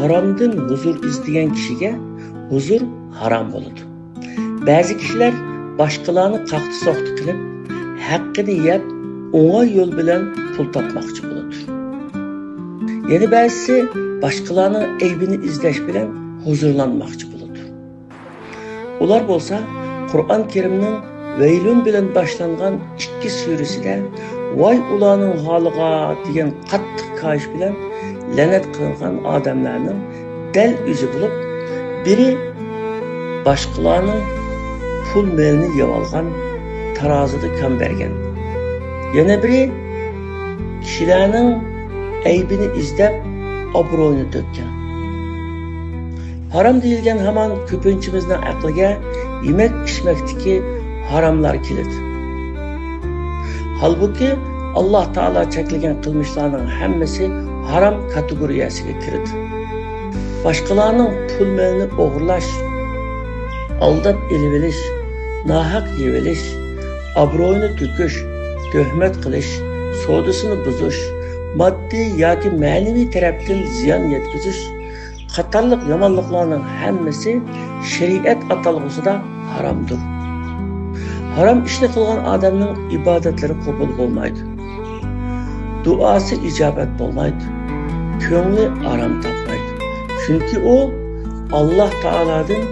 haromdan huzur izlagan kishiga huzur harom bo'ladi. Ba'zi kishilar boshqalarni qaqti-soqti qilib, haqqini yeb, o'ng'ay yo'l bilan pul topmoqchi bo'ladi. Yana ba'zisi boshqalarning aybini izlash bilan huzurlanmoqchi bo'ladi. Ular bo'lsa Qur'on Karimning Veylun bilan boshlangan 2 surasida voy ularning holiga degan qattiq kayish bilan la'nat qilingan odamlarning dal o'zi bo'lib, biri boshqalarning pul melini yeb olgan, tarozida kam bergan. Yana biri kishilarning aybini izlab obro'ni to'kkan. Haram deyilgan hamon ko'pinchimizning aqliga yemek içmekdeki haramlar keladi. Halbuki Allah Taala çekilgen kılmışlarının hammasi haram kategoriyasiga kiradi. Başkalarının pul melini o'g'irlash, aldab elib olish, nahaq yeb olish, obro'yini to'kish, tuhmat qilish, sodasini buzish, moddiy yoki ma'naviy tarafdan ziyon yetkazish qatorliq yomonliklarning hammasi shariat atalg'usida haromdir. Haram ishni qilgan odamning ibodatlari qabul bo'lmaydi. Duosi ijobat bo'lmaydi. Ko'ngli arom topmaydi. Chunki u Alloh taoladan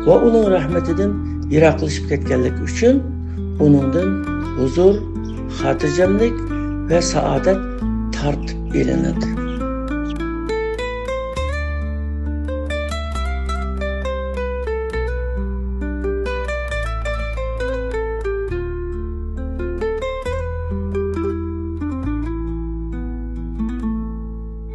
va uning rahmatidan yiroqlashib ketganligi uchun uningdan huzur, xotirjamlik va saodat tortib elinadi.